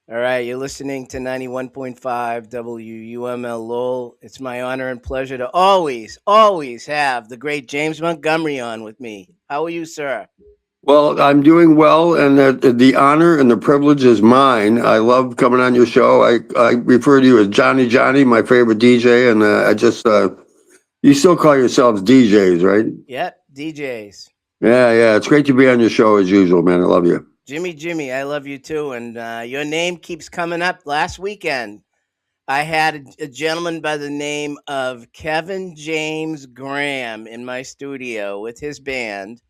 All right, you're listening to 91.5 WUML Lowell. It's my honor and pleasure to always have the great James Montgomery on with me. How are you, sir? Well, I'm doing well, and the honor and the privilege is mine. I love coming on your show. I refer to you as Johnny, my favorite DJ, and you still call yourselves DJs, right? Yep, DJs. Yeah. It's great to be on your show as usual, man. I love you. Jimmy, I love you too. And your name keeps coming up. Last weekend, I had a gentleman by the name of Kevin James Graham in my studio with his band,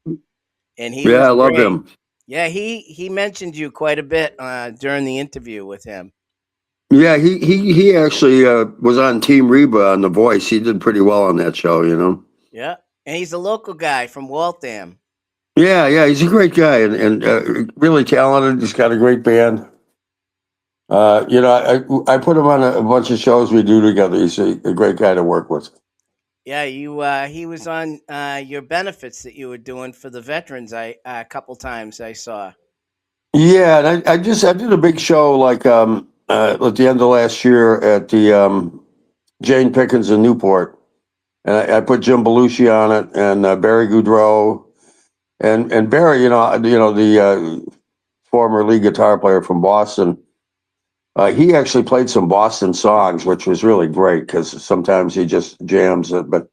and he Yeah, was I love great. him. Yeah, he mentioned you quite a bit during the interview with him. Yeah, he actually was on Team Reba on The Voice. He did pretty well on that show, you know. Yeah, and he's a local guy from Waltham. Yeah, he's a great guy and really talented. He's got a great band. I put him on a bunch of shows we do together. He's a great guy to work with. Yeah, you he was on your benefits that you were doing for the veterans. I a couple times I saw. Yeah, and I did a big show like at the end of last year at the Jane Pickens in Newport, and I put Jim Belushi on it and Barry Goudreau and Barry, the former lead guitar player from Boston. He actually played some Boston songs, which was really great because sometimes he just jams it. But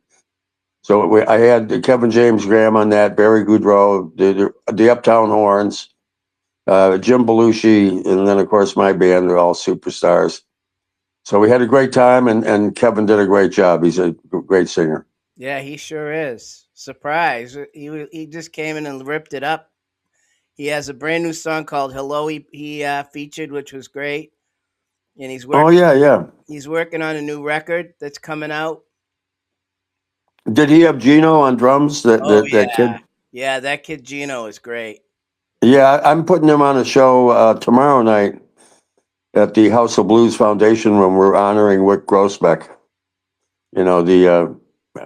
I had Kevin James Graham on that, Barry Goudreau, the Uptown Horns, Jim Belushi, and then of course my band are all superstars. So we had a great time, and Kevin did a great job. He's a great singer. Yeah, he sure is. Surprise! He just came in and ripped it up. He has a brand new song called "Hello." He featured, which was great, and Oh yeah. he's working on a new record that's coming out. Did he have Gino on drums? Oh That yeah, kid. yeah. That kid Gino is great. Yeah, I'm putting him on a show tomorrow night at the House of Blues Foundation when we're honoring Wick Grossbeck. You know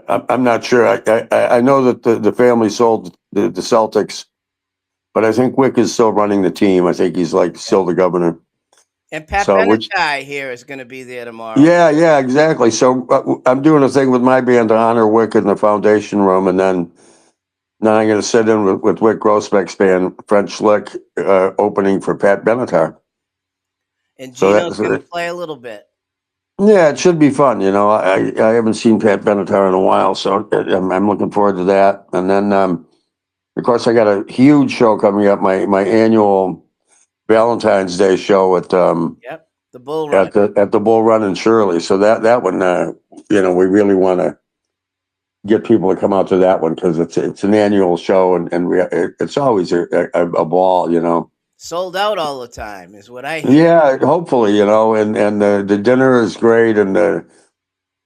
I'm not sure. I know that the family sold the Celtics, but I think Wick is still running the team. I think he's like still the governor. And Pat So which Benatar here is going to be there tomorrow. yeah, exactly. So I'm doing a thing with my band to honor Wick in the foundation room, and then I'm going to sit in with Wick Grossbeck's band, French Lick, opening for Pat Benatar. And So Gino's that's going to play a little bit. yeah, it should be fun. I haven't seen Pat Benatar in a while, so I'm looking forward to that. And then, of course, I got a huge show coming up, my annual Valentine's Day show Yep, the Bull Run. at the Bull Run in Shirley. So that one, we really want to get people to come out to that one because it's an annual show and it's always a ball, Sold out all the time is what I hear. Yeah, hopefully, and the dinner is great and the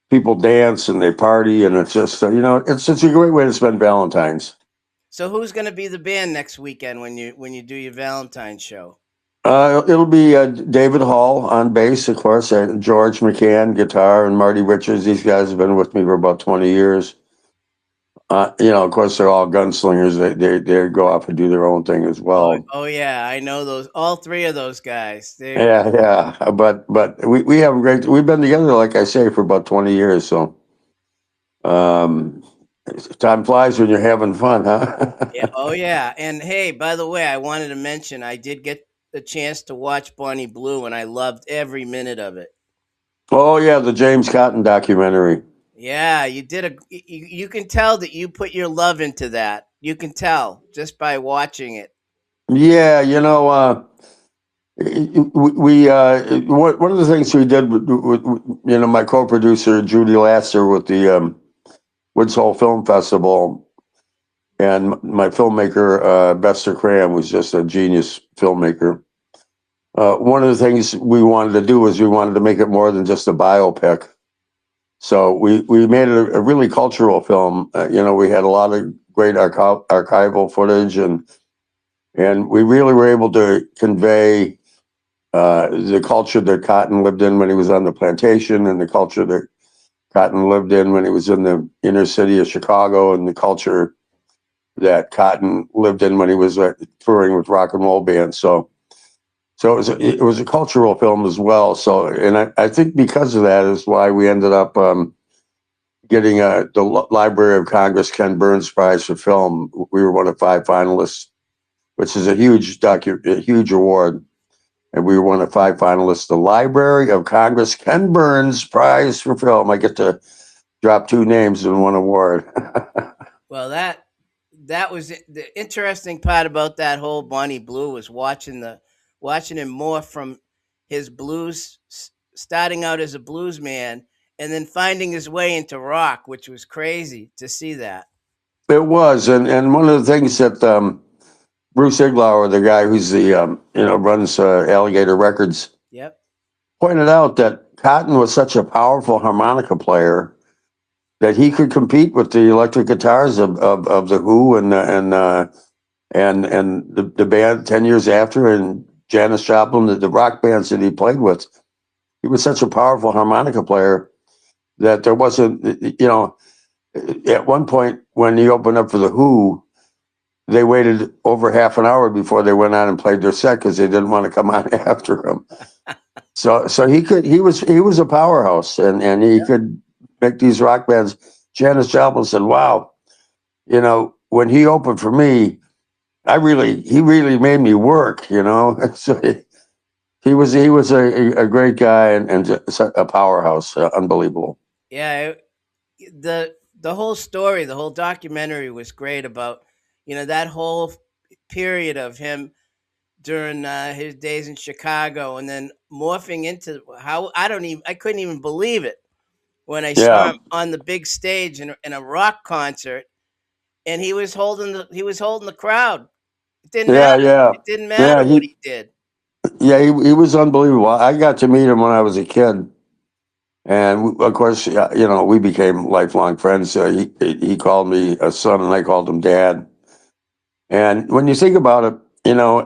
people dance and they party and it's just it's a great way to spend Valentine's. So who's going to be the band next weekend when you do your Valentine's show? It'll be David Hull on bass, of course, and George McCann guitar, and Marty Richards. These guys have been with me for about 20 years. Of course, they're all gunslingers. They go off and do their own thing as Oh, well. oh yeah, I know those. All three of those guys. They Yeah. But we have a great. We've been together, like I say, for about 20 years. So um, time flies when you're having fun, huh? yeah. Oh yeah. And hey, by the way, I wanted to mention I did get the chance to watch Bonnie Blue, and I loved every minute of it. Oh yeah, the James Cotton documentary. Yeah, you did you can tell that you put your love into that. You can tell just by watching it. Yeah, one of the things we did with my co-producer Judy Lasser with the Woods Hole Film Festival, and my filmmaker Bester Cram was just a genius filmmaker. One of the things we wanted to do was we wanted to make it more than just a biopic. So we made it a really cultural film. We had a lot of great archival footage, and we really were able to convey the culture that Cotton lived in when he was on the plantation, and the culture that Cotton lived in when he was in the inner city of Chicago, and the culture that Cotton lived in when he was touring with rock and roll bands. So So it was a cultural film as well. So, and I think because of that is why we ended up getting the Library of Congress Ken Burns Prize for Film. We were one of 5 finalists, which is a huge award. And we were one of 5 finalists. The Library of Congress Ken Burns Prize for Film. I get to drop 2 names in one award. Well, that was the interesting part about that whole Bonnie Blue was watching him more from his blues, starting out as a blues man, and then finding his way into rock, which was crazy to see that. It was, and one of the things that Bruce Iglauer, the guy who's the runs Alligator Records, Yep. pointed out that Cotton was such a powerful harmonica player that he could compete with the electric guitars of the Who and the band 10 years after, and Janis Joplin, the rock bands that he played with. He was such a powerful harmonica player that there wasn't, at one point when he opened up for the Who, they waited over half an hour before they went on and played their set because they didn't want to come on after him. So he was a powerhouse, and he could make these rock bands. Janis Joplin said, "Wow, when he opened for me, he really made me work." So he was a great guy and a powerhouse, unbelievable. Yeah, the whole story, the whole documentary was great about that whole period of him during his days in Chicago, and then morphing into how I couldn't even believe it when I saw him on the big stage in a rock concert, and he was holding the crowd. It didn't matter. It didn't matter what he did. Yeah, he was unbelievable. I got to meet him when I was a kid, and of course, we became lifelong friends. He called me a son, and I called him dad. And when you think about it,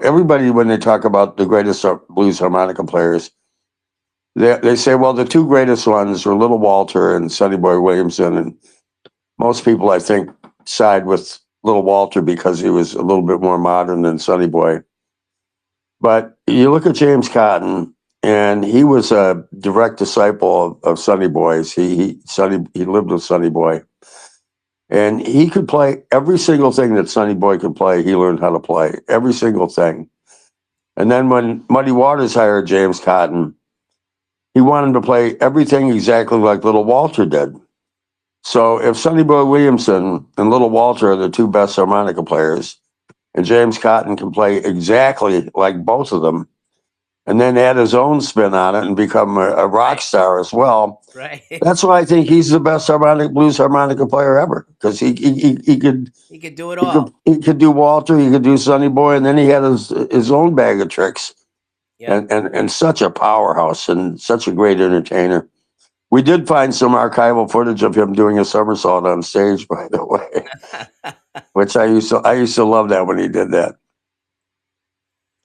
everybody, when they talk about the greatest blues harmonica players, they say, well, the 2 greatest ones are Little Walter and Sonny Boy Williamson. And most people, I think, side with Little Walter because he was a little bit more modern than Sonny Boy. But you look at James Cotton, and he was a direct disciple of Sonny Boy's. He lived with Sonny Boy. And he could play every single thing that Sonny Boy could play. He learned how to play every single thing. And then when Muddy Waters hired James Cotton, he wanted him to play everything exactly like Little Walter did. So if Sonny Boy Williamson and Little Walter are the 2 best harmonica players, and James Cotton can play exactly like both of them, and then add his own spin on it and become a rock star as well. Right. That's why I think he's the best blues harmonica player ever, because he could do it all. He could do Walter, he could do Sonny Boy, and then he had his own bag of tricks. Yeah. And such a powerhouse and such a great entertainer. We did find some archival footage of him doing a somersault on stage, by the way, which I used to love that when he did that.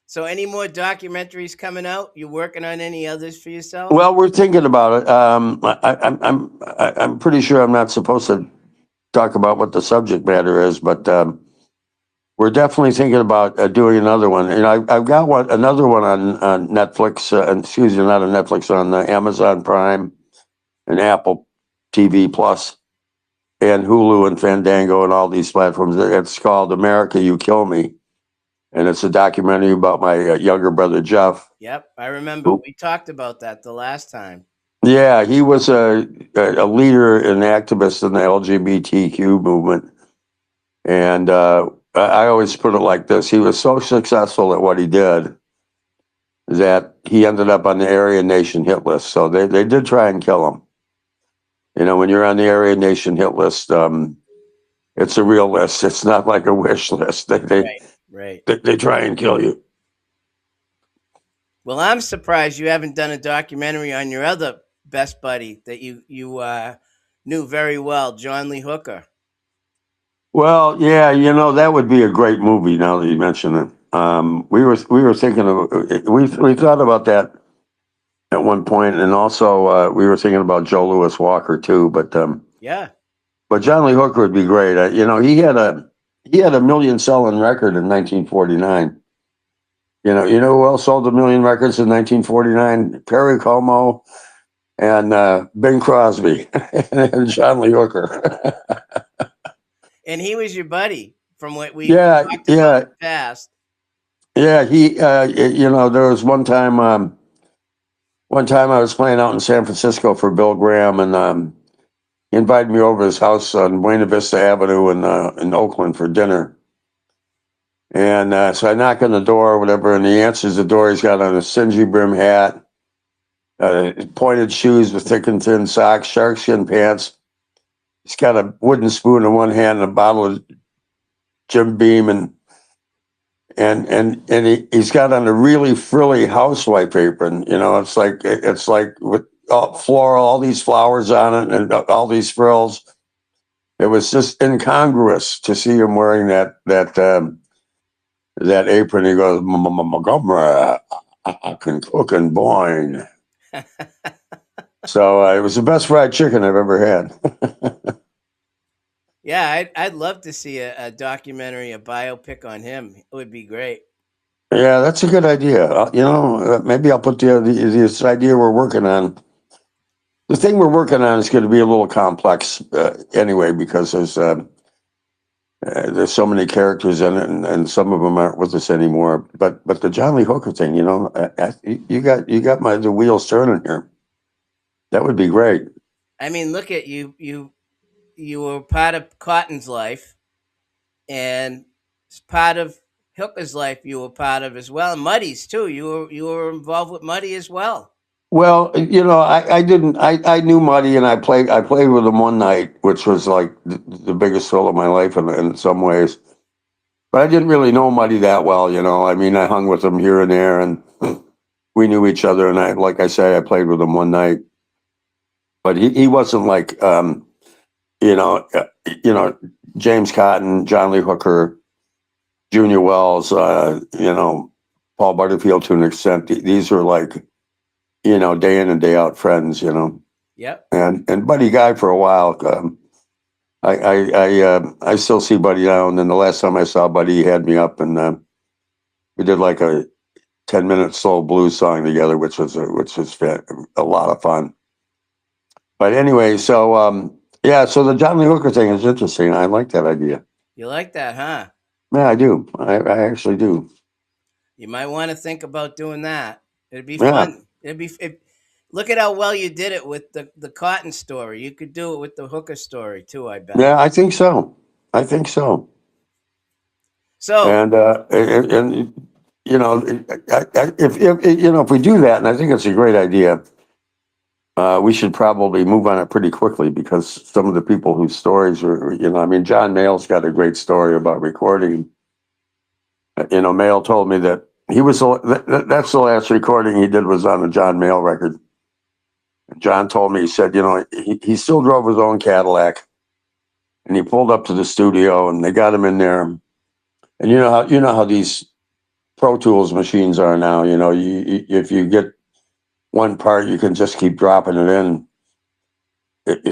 So, any more documentaries coming out? You working on any others for yourself? Well, we're thinking about it. I'm pretty sure I'm not supposed to talk about what the subject matter is, but we're definitely thinking about doing another one. And I've got another one on Netflix. Excuse me, not on Netflix, on Amazon Prime and Apple TV Plus and Hulu and Fandango and all these platforms. It's called America, You Kill Me. And it's a documentary about my younger brother, Jeff. Yep, I remember. We talked about that the last time. Yeah, he was a leader and activist in the LGBTQ movement. And I always put it like this. He was so successful at what he did that he ended up on the Aryan Nation hit list. So they did try and kill him. When you're on the Aryan Nation hit list, it's a real list. It's not like a wish list. Right. They try and kill you. Well, I'm surprised you haven't done a documentary on your other best buddy that you knew very well, John Lee Hooker. Well, yeah, that would be a great movie. Now that you mention it, we were thinking of we thought about that at one point, and also we were thinking about Joe Louis Walker too. But yeah, but John Lee Hooker would be great. He had a million selling record in 1949. You know who else sold 1 million records in 1949? Perry Como and Bing Crosby and John Lee Hooker. And he was your buddy from what we Yeah, talked about yeah, in the past. yeah. There was one time. One time I was playing out in San Francisco for Bill Graham, and he invited me over to his house on Buena Vista Avenue in Oakland for dinner. And so I knock on the door or whatever, and he answers the door. He's got on a singy brim hat, pointed shoes with thick and thin socks, sharkskin pants. He's got a wooden spoon in one hand and a bottle of Jim Beam, and he's got on a really frilly housewife apron. It's like with floral, all these flowers on it, and all these frills. It was just incongruous to see him wearing that apron. He goes, Montgomery, I can cook and boing. So it was the best fried chicken I've ever had. Yeah, I'd love to see a documentary, a biopic on him. It would be great. Yeah, that's a good idea. Maybe I'll put this idea we're working on. The thing we're working on is going to be a little complex anyway, because there's so many characters in it, and some of them aren't with us anymore. But the John Lee Hooker thing, you got the wheels turning here. That would be great. I mean, look at you. You were part of Cotton's life, and part of Hooker's life. You were part of as well, and Muddy's too. You were involved with Muddy as well. Well, I didn't. I knew Muddy, and I played with him one night, which was like the biggest thrill of my life in some ways. But I didn't really know Muddy that well. I mean, I hung with him here and there, and we knew each other. And like I say, I played with him one night, but he wasn't like you know, uh, James Cotton, John Lee Hooker, Junior Wells, Paul Butterfield to an extent. These are like, day in and day out friends, Yep. and Buddy Guy for a while. I still see Buddy now, and then the last time I saw Buddy, he had me up, and we did like a 10-minute slow blues song together, which was a lot of fun. But anyway, so yeah, so the John Lee Hooker thing is interesting. I like that idea. You like that, huh? Yeah, I do. I actually do. You might want to think about doing that. It'd be Yeah. fun. Look at how well you did it with the Cotton story. You could do it with the Hooker story too, I bet. Yeah, I think so. I think so. So, And if we do that, and I think it's a great idea, we should probably move on it pretty quickly, because some of the people whose stories are, I mean, John Mayall's got a great story about recording. Mayall told me that that's the last recording he did was on a John Mayall record. And John told me, he said, he still drove his own Cadillac, and he pulled up to the studio, and they got him in there. And you know how these Pro Tools machines are now. If you get one part, you can just keep dropping it in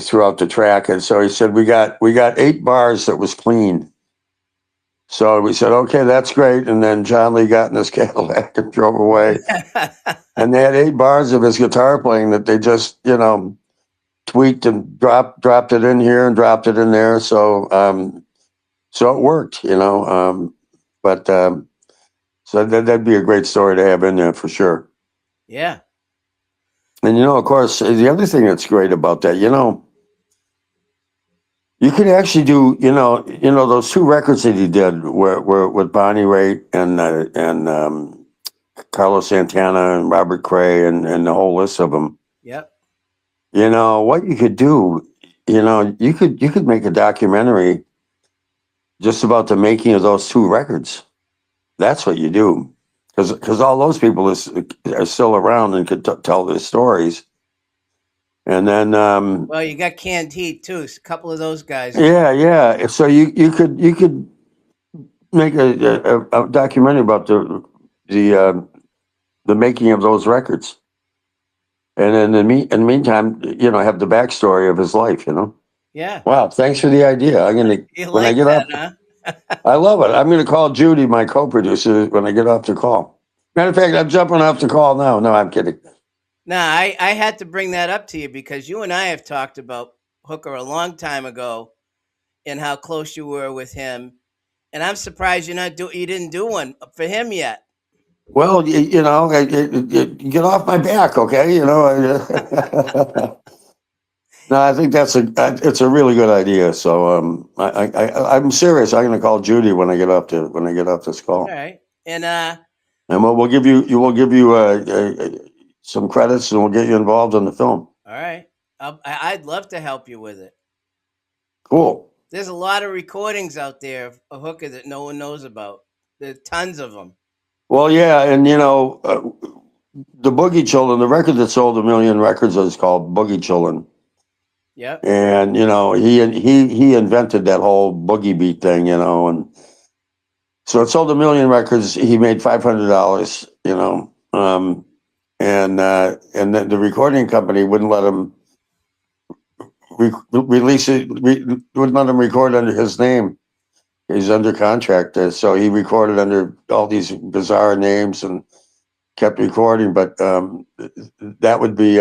throughout the track. And so he said, we got 8 bars that was clean. So we said, okay, that's great. And then John Lee got in his Cadillac and drove away. And they had 8 bars of his guitar playing that they just, tweaked and dropped it in here and dropped it in there. So it worked, but so that'd be a great story to have in there for sure. yeah. And of course, the other thing that's great about that, you could actually do, those 2 records that he did were with Bonnie Raitt and Carlos Santana and Robert Cray and the whole list of them. Yep. What you could do, you could make a documentary just about the making of those 2 records. That's what you do, because all those people are still around and could tell their stories. And then, well, you got Canned Heat too. A couple of those guys. Yeah. So you could make a documentary about the making of those records, and in the meantime, have the backstory of his life. Yeah. Wow, thanks for the idea. I'm gonna when I get that, off. I love it. I'm gonna call Judy, my co-producer, when I get off the call. Matter of fact, I'm jumping off the call now. No, I'm kidding. Nah, I had to bring that up to you because you and I have talked about Hooker a long time ago and how close you were with him. And I'm surprised you didn't do one for him yet. Well, get off my back, okay? No, I think it's a really good idea. So I'm serious. I'm going to call Judy when I get off this call. All right. And we'll give you some credits, and we'll get you involved in the film. all right. I'd love to help you with it. Cool. There's a lot of recordings out there of Hooker that no one knows about. There's tons of them. Well, yeah, and the Boogie Children, the record that sold 1 million records is called Boogie Children. Yep. And he invented that whole boogie beat thing, and so it sold 1 million records. He made $500, and then the recording company wouldn't let him release it, wouldn't let him record under his name. He's under contract, so he recorded under all these bizarre names and kept recording. But that would be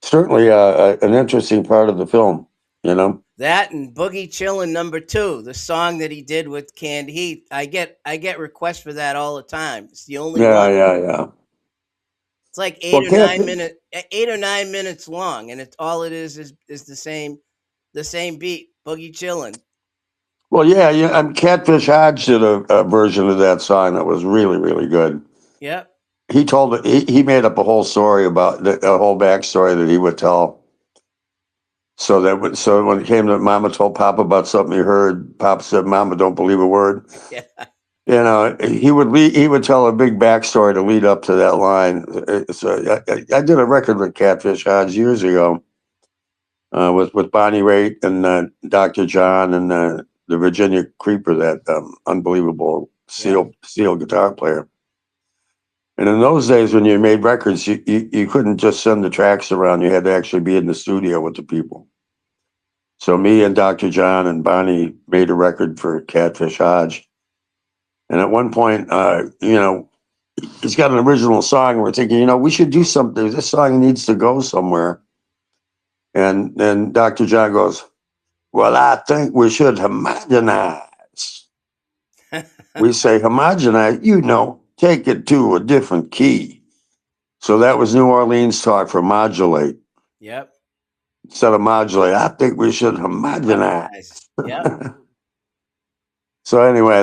certainly an interesting part of the film, That and Boogie Chillin' #2, the song that he did with Canned Heat. I get requests for that all the time. It's the only one. Yeah. It's like 8 or 9 minutes long, and all it is the same beat, Boogie Chillin'. Well, yeah. Catfish Hodge did a version of that song that was really, really good. Yep. He told it. He made up a whole story about a whole backstory that he would tell. So when it came to Mama told Papa about something he heard, Papa said, "Mama, don't believe a word." Yeah. He would tell a big backstory to lead up to that line. So I did a record with Catfish Hodge years ago, with Bonnie Raitt and Dr. John and the Virginia Creeper, that unbelievable steel guitar player. And in those days, when you made records, you couldn't just send the tracks around. You had to actually be in the studio with the people. So me and Dr. John and Bonnie made a record for Catfish Hodge. And at one point, he's got an original song. And we're thinking, we should do something. This song needs to go somewhere. And then Dr. John goes, "Well, I think we should homogenize." We say homogenize, take it to a different key. So that was New Orleans talk for modulate. Yep. Instead of modulate, I think we should homogenize. Yep. So anyway,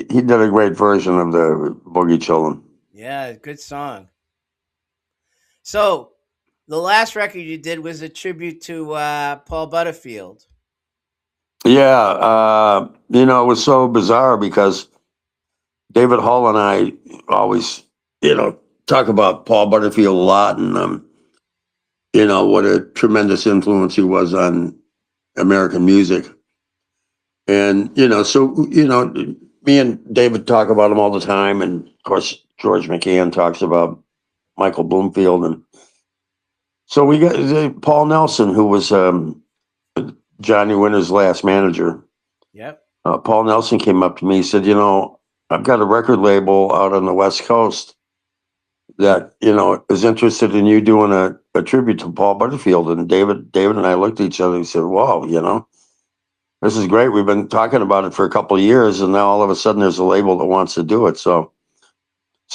he did a great version of the Boogie Children. Yeah, good song. So the last record you did was a tribute to Paul Butterfield. Yeah, it was so bizarre because David Hull and I always, talk about Paul Butterfield a lot, and what a tremendous influence he was on American music. And me and David talk about him all the time, and of course George McCann talks about Michael Bloomfield, and so we got Paul Nelson, who was Johnny Winter's last manager. Yep. Paul Nelson came up to me. He said, "I've got a record label out on the West Coast that is interested in you doing a tribute to Paul Butterfield." And David and I looked at each other and said, "Wow, this is great. We've been talking about it for a couple of years, and now all of a sudden there's a label that wants to do it." So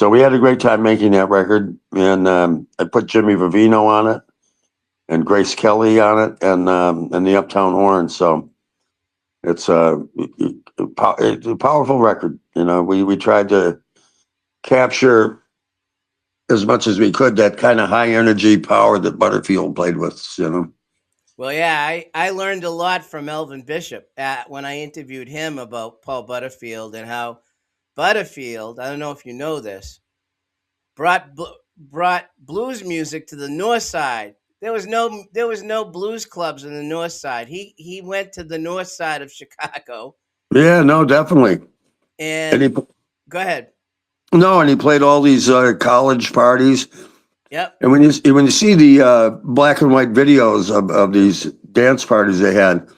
we had a great time making that record, and I put Jimmy Vivino on it, and Grace Kelly on it, and the Uptown Horns. So it's a powerful record. We tried to capture as much as we could that kind of high energy power that Butterfield played with. Well, yeah, I learned a lot from Elvin Bishop when I interviewed him about Paul Butterfield and how Butterfield, I don't know if you know this, brought blues music to the North Side. There was no blues clubs in the North Side. He went to the North Side of Chicago. Yeah, no, definitely. And go ahead. No, and he played all these college parties. Yep. And when you see the black and white videos of these dance parties they had,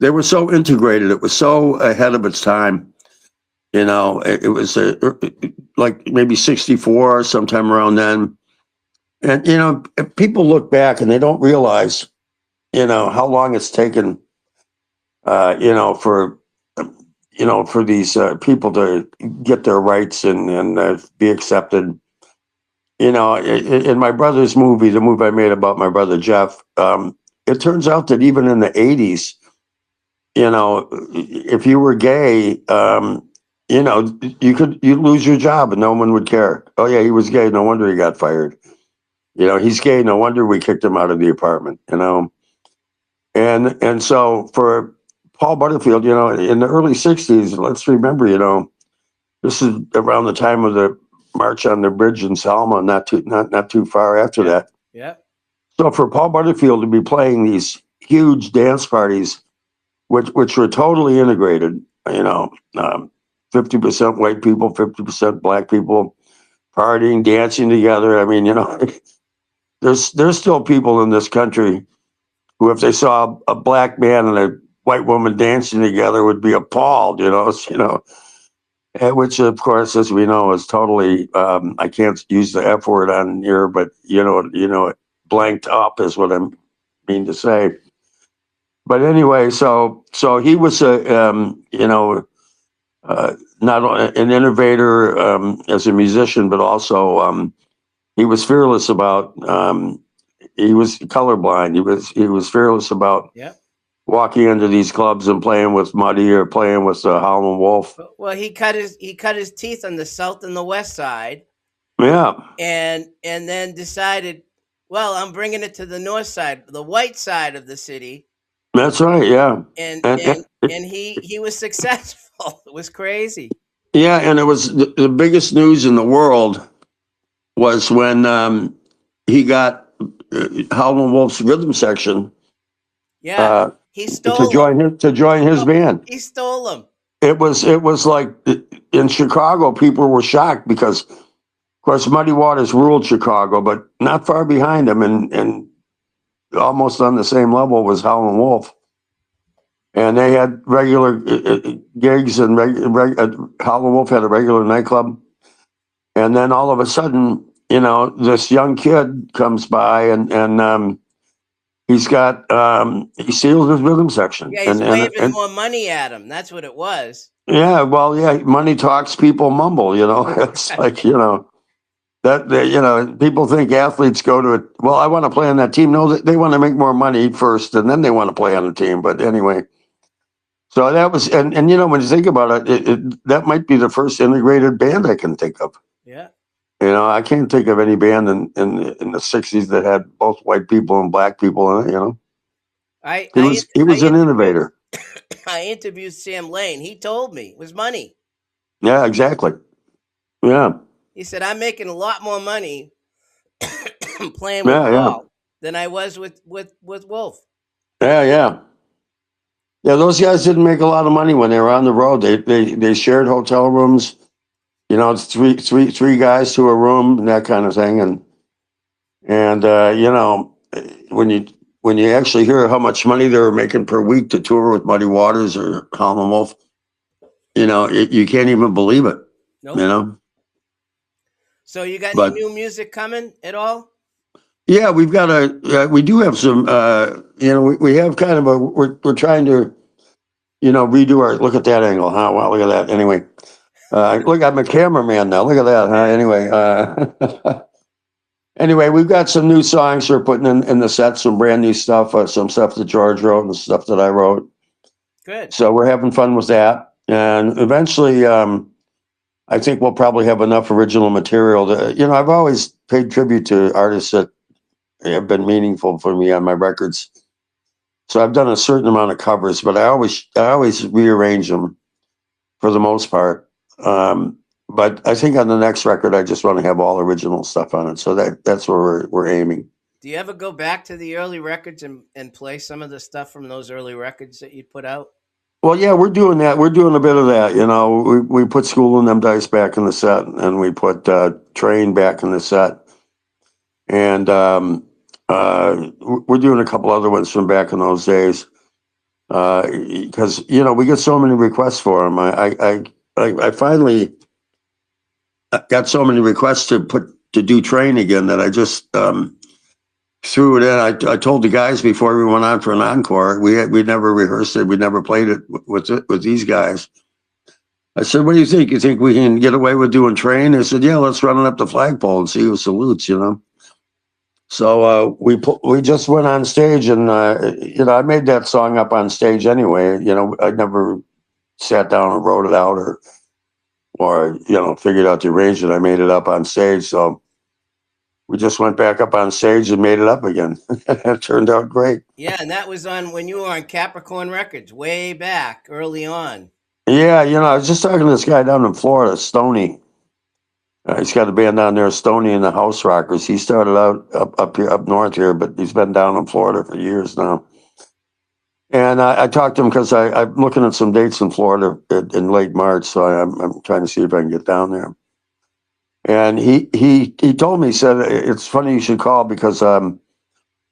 they were so integrated. It was so ahead of its time. It was like maybe 64, sometime around then. And, people look back and they don't realize, how long it's taken, for, for these people to get their rights and be accepted. In my brother's movie, the movie I made about my brother Jeff, it turns out that even in the 80s, if you were gay, you'd lose your job and no one would care. Oh yeah, he was gay. No wonder he got fired. He's gay. No wonder we kicked him out of the apartment. And so for Paul Butterfield, in the early '60s, let's remember, this is around the time of the March on the Bridge in Selma, not too far after that. Yeah. So for Paul Butterfield to be playing these huge dance parties, which were totally integrated, 50% white people, 50% black people, partying, dancing together. I mean, there's still people in this country who, if they saw a black man and a white woman dancing together, would be appalled. Which of course, as we know, is totally. I can't use the F word on here, but blanked up is what I mean to say. But anyway, so he was not only an innovator as a musician, but also he was fearless about. He was colorblind. He was fearless about walking into these clubs and playing with Muddy or playing with Howlin' Wolf. Well, he cut his teeth on the south and the west side. Yeah, and then decided, well, I'm bringing it to the north side, the white side of the city. That's right. Yeah, and he was successful. It was crazy. Yeah, and it was the biggest news in the world was when he got Howlin' Wolf's rhythm section. Yeah, he stole to join his band. He stole them. It was like in Chicago, people were shocked because, of course, Muddy Waters ruled Chicago, but not far behind him, and almost on the same level was Howlin' Wolf. And they had regular gigs, and Howlin' Wolf had a regular nightclub. And then all of a sudden, this young kid comes by and he steals his rhythm section. Yeah, he's waving more money at him. That's what it was. Yeah, well, yeah, money talks, people mumble. It's like that people think athletes go to it. Well, I want to play on that team. No, they want to make more money first, and then they want to play on the team. But anyway, so that was, and when you think about it, that might be the first integrated band I can think of. Yeah. I can't think of any band in the '60s that had both white people and black people in it. He was an innovator. I interviewed Sam Lane. He told me it was money. Yeah, exactly. Yeah. He said, I'm making a lot more money playing with Paul than I was with Wolf. Yeah. Those guys didn't make a lot of money when they were on the road. They shared hotel rooms. It's three guys to a room and that kind of thing. And when you actually hear how much money they were making per week to tour with Muddy Waters or Howlin' Wolf, you can't even believe it. Nope. So you got any new music coming at all? Yeah, we do have some. We have kind of we're trying to, redo our. Look at that angle, huh? Wow, look at that. Anyway, look, I'm a cameraman now. Look at that, huh? Anyway, we've got some new songs we're putting in the set. Some brand new stuff. Some stuff that George wrote and stuff that I wrote. Good. So we're having fun with that, and eventually, I think we'll probably have enough original material to. I've always paid tribute to artists that have been meaningful for me on my records. So I've done a certain amount of covers, but I always rearrange them for the most part. But I think on the next record, I just want to have all original stuff on it. So that's where we're aiming. Do you ever go back to the early records and play some of the stuff from those early records that you put out? Well, yeah, we're doing that. We're doing a bit of that. We put School and Them Dice back in the set, and we put Train back in the set. And we're doing a couple other ones from back in those days because we get so many requests for them. I finally got so many requests to do Train again that I just threw it in. I told the guys before we went on for an encore, we never rehearsed it, we never played it with these guys. I said, "What do you think? You think we can get away with doing Train?" They said, "Yeah, let's run it up the flagpole and see who salutes." So we just went on stage, and I made that song up on stage anyway. I never sat down and wrote it out or figured out the arrangement. I made it up on stage, so we just went back up on stage and made it up again. It turned out great. Yeah, and that was on when you were on Capricorn Records way back early on. Yeah, I was just talking to this guy down in Florida, Stoney. He's got a band down there, Stoney and the House Rockers. He started out up north here, but he's been down in Florida for years now. And I talked to him because I'm looking at some dates in Florida in late March, so I'm trying to see if I can get down there. And he told me, he said, "It's funny you should call because I've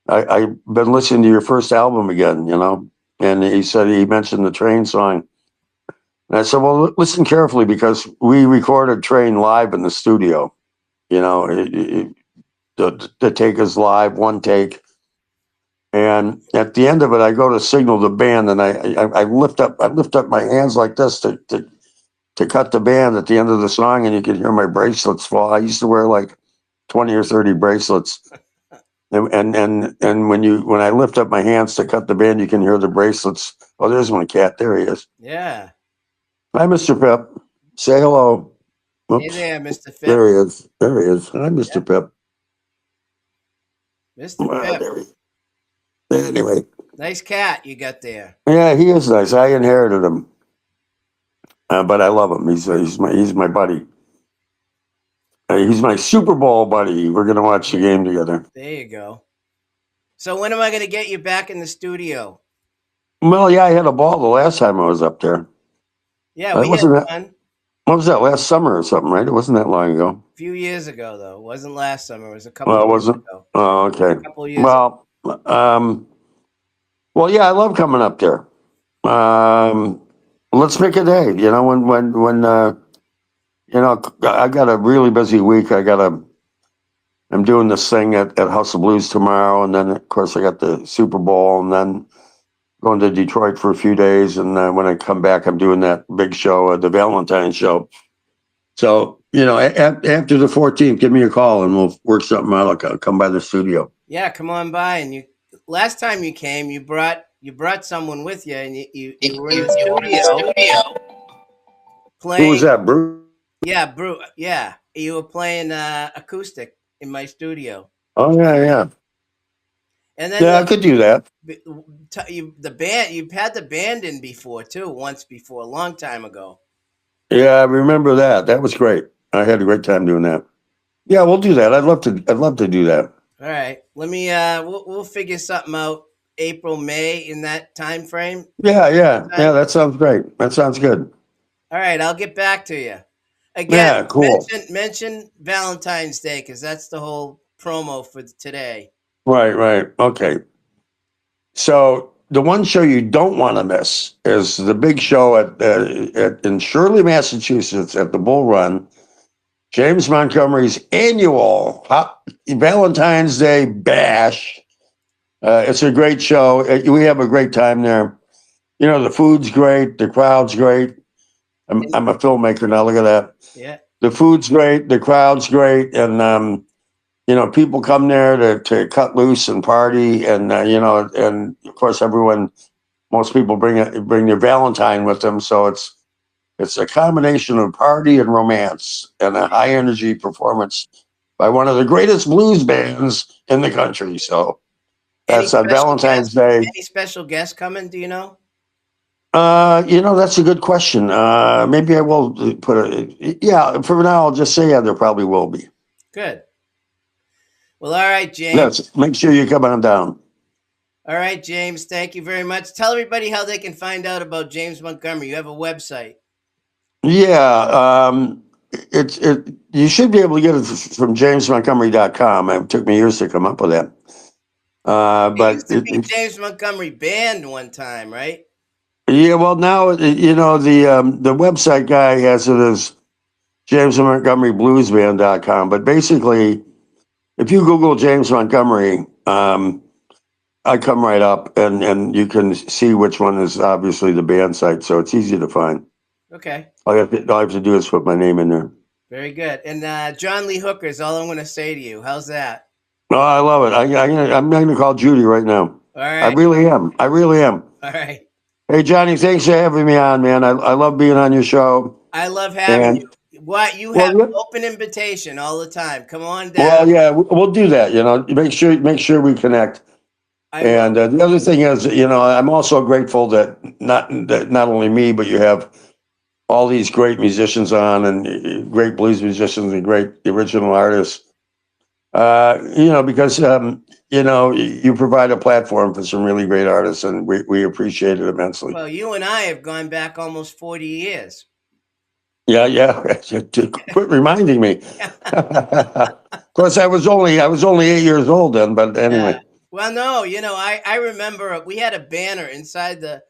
been listening to your first album again, And he said he mentioned the Train song. And I said, "Well, listen carefully because we recorded Train live in the studio. The take is live, one take. And at the end of it, I go to signal the band, and I lift up my hands like this to cut the band at the end of the song, and you can hear my bracelets fall. I used to wear like 20 or 30 bracelets. And when I lift up my hands to cut the band, you can hear the bracelets. Oh, there's my cat. There he is. Yeah. Hi, Mr. Pip. Say hello. Oops. Hey there, Mr. Pip. There he is. There he is. Hi, Mr. Pip. Mr. Pip. Anyway. Nice cat you got there. Yeah, he is nice. I inherited him. But I love him. He's my buddy. He's my Super Bowl buddy. We're going to watch the game together. There you go. So when am I going to get you back in the studio? Well, yeah, I had a ball the last time I was up there. Yeah, we had fun. What was that, last summer or something, right? It wasn't that long ago. A few years ago, though. It wasn't last summer. It was a couple of years ago. Oh, okay. A couple of years ago. Well, yeah, I love coming up there. Let's pick a day. When I got a really busy week. I'm doing this thing at House of Blues tomorrow, and then of course I got the Super Bowl, and then going to Detroit for a few days, and when I come back, I'm doing that big show, the Valentine's show. So after the 14th, give me a call, and we'll work something out. I'll come by the studio. Yeah, come on by. And last time you came, you brought someone with you, and you were in the studio playing. Who was that, Bruce? Yeah, Bruce. Yeah, you were playing acoustic in my studio. Oh yeah. And then I could do that. The band, you've had the band in before too, once before, a long time ago. Yeah, I remember that. That was great. I had a great time doing that. Yeah, we'll do that. I'd love to do that. All right. Let me we'll figure something out April, May in that time frame. Yeah, that sounds great. That sounds good. All right, I'll get back to you. Again, yeah, cool. Mention Valentine's Day because that's the whole promo for today. Right. Okay. So the one show you don't want to miss is the big show in Shirley, Massachusetts at the Bull Run. James Montgomery's annual Valentine's Day bash. It's a great show. We have a great time there. The food's great. The crowd's great. I'm a filmmaker now. Look at that. Yeah. The food's great. The crowd's great. And, people come there to cut loose and party. And, and of course, most people bring their Valentine with them. So it's a combination of party and romance and a high energy performance by one of the greatest blues bands in the country. So that's on Valentine's Day. Any special guests coming? Do you know? That's a good question. Maybe I will for now, I'll just say there probably will be. Good. Well, all right, James. Yes, make sure you come on down. All right, James. Thank you very much. Tell everybody how they can find out about James Montgomery. You have a website. Yeah, you should be able to get it from jamesmontgomery.com. It took me years to come up with that. But it used to be James Montgomery Band one time, right? Yeah, well, now the website guy has it as James Montgomery Blues Band.com. But basically, if you Google James Montgomery, I come right up, and you can see which one is obviously the band site, so it's easy to find. Okay. All I have to do is put my name in there. Very good. And John Lee Hooker is all I'm going to say to you. How's that? Oh, I love it. I'm going to call Judy right now. All right. I really am. I really am. All right. Hey, Johnny, thanks for having me on, man. I love being on your show. I love having you. What you have Well, an open invitation all the time. Come on down. Well, yeah, we'll do that. Make sure we connect. And the other thing is, I'm also grateful that not only me, but you have all these great musicians on, and great blues musicians and great original artists. Because you provide a platform for some really great artists, and we appreciate it immensely. Well, you and I have gone back almost 40 years. Yeah. Quit reminding me. Of course, I was only 8 years old then, but anyway. Yeah. Well, no, I remember we had a banner inside the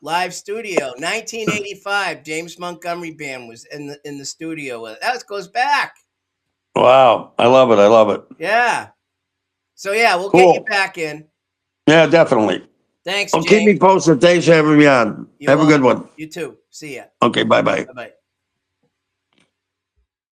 live studio. 1985, James Montgomery Band was in the studio. That goes back. Wow, I love it. Yeah. So yeah, we'll Cool. get you back in. Yeah, definitely. Thanks, Well, James. keep me posted. Thanks for having me on. Have a good one. You too. See ya. Okay, bye-bye. Bye-bye.